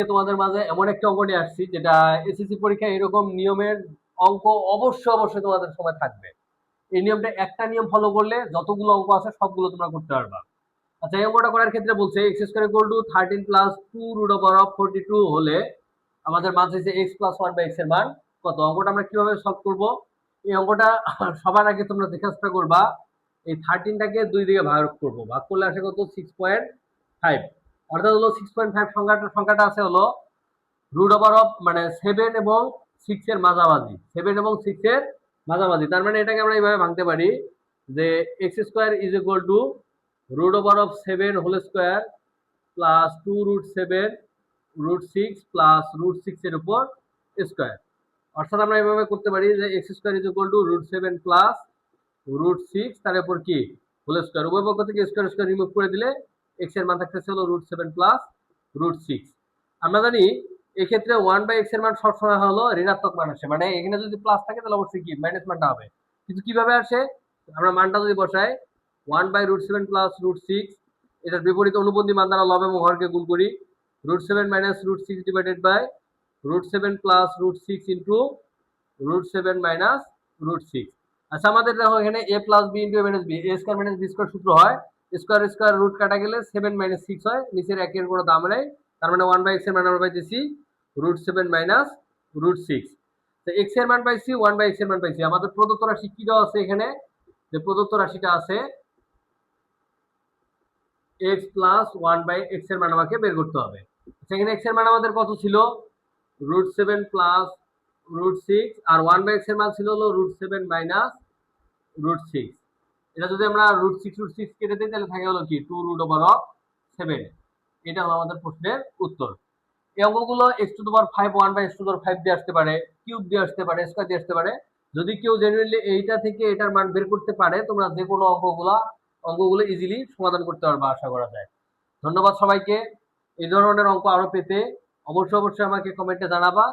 তোমাদের মাঝে এমন একটা অঙ্ক নিয়ে আসছি যেটা এসএসসি পরীক্ষায় এরকম নিয়মের অঙ্ক অবশ্যই অবশ্যই তোমাদের সময় থাকবে। এই নিয়মটা একটা নিয়ম ফলো করলে যতগুলো অঙ্ক আছে সবগুলো তোমরা করতে পারবা। আচ্ছা, এই অঙ্কটা করার ক্ষেত্রে বলছে x square equal to 13 plus 2 root over of 42 হলে আমাদের মান চাইছে এক্স প্লাস 1 বাই এক্স এর মান কত। অঙ্কটা আমরা কিভাবে সলভ করব? এই অঙ্কটা সবার আগে তোমরা দেখে চেষ্টা করবা, এই 13টাকে দুই দিকে ভাগ করবো, ভাগ করলে আসে কত 6.5। অর্থাৎ হলো 6.5 সংখ্যাটা আছে হলো রুট ওভার অফ মানে 7 এবং 6 এর মাঝামাঝি, 7 এবং 6 এর মাঝামাঝি। তার মানে এটাকে আমরা এইভাবে ভাঙতে পারি যে x square is equal to root over of 7 whole square plus 2 root 7 root 6 plus root 6 এর উপর স্কোয়ার। অর্থাৎ আমরা এইভাবে করতে পারি যে x square is equal to root 7 plus root 6 তার উপর কি হোল স্কোয়ার। উভয় পক্ষ থেকে স্কোয়ার স্কোয়ার রিমুভ করে দিলে এক্স এর মান থাকতেছে হলো রুট 7 প্লাস রুট 6। আমরা জানি এক্ষেত্রে 1 বাই এক্স এর মান সবসময় হলো ঋণাত্মক মান আসে, মানে এখানে যদি প্লাস থাকে তাহলে অবশ্যই কি মাইনাস মানটা হবে। কিন্তু কিভাবে আসে? আমরা মানটা যদি বসাই 1 বাই রুট 7 প্লাস রুট 6, এটার বিপরীত অনুবন্ধী মান দ্বারা লব এবং হরকে গুণ করি, root 7 minus root 6 divided by root 7 plus root 6 into root 7 minus root 6। আচ্ছা, আমাদের দেখো এখানে a plus b into a minus b, a square minus b square সূত্র হয় স্কয়ার স্কয়ার রুট কাটা গেলে 7 মাইনাস 6 হয়, নিচের একের কোনো দাম নেই। তার মানে 1 বাই x এর মান আমরা পাইতেছি রুট 7 মাইনাস রুট 6। তো x এর মান পাইছি, 1 বাই x এর মান পাইছি। আমাদের প্রদত্ত রাশি কি দেওয়া আছে এখানে? যে প্রদত্ত রাশিটা আছে x প্লাস 1 বাই x এর মান আমাকে বের করতে হবে। সেখানে x এর মান আমাদের কত ছিল? রুট 7 প্লাস রুট 6, আর 1 বাই x এর মান ছিল হলো রুট 7 মাইনাস রুট 6। এটা যদি আমরা রুট 6 কেটে দিই তাহলে থাকে হলো কি 2 রুট ওভার অফ 7। এটা হলো আমাদের প্রশ্নের উত্তর। এই অঙ্কগুলো x to the power 5 1 by x to the power 5 দিয়ে আসতে পারে, কিউব দিয়ে আসতে পারে, স্কয়ার দিয়ে আসতে পারে। যদি কেউ জেনুইনলি এইটা থেকে এটার মান বের করতে পারে, তোমরা যে কোনো অঙ্কগুলো ইজিলি সমাধান করতে পারবে আশা করা যায়। ধন্যবাদ সবাইকে। এই ধরনের অঙ্ক আরো পেতে অবশ্যই আমাকে কমেন্টে জানাবা।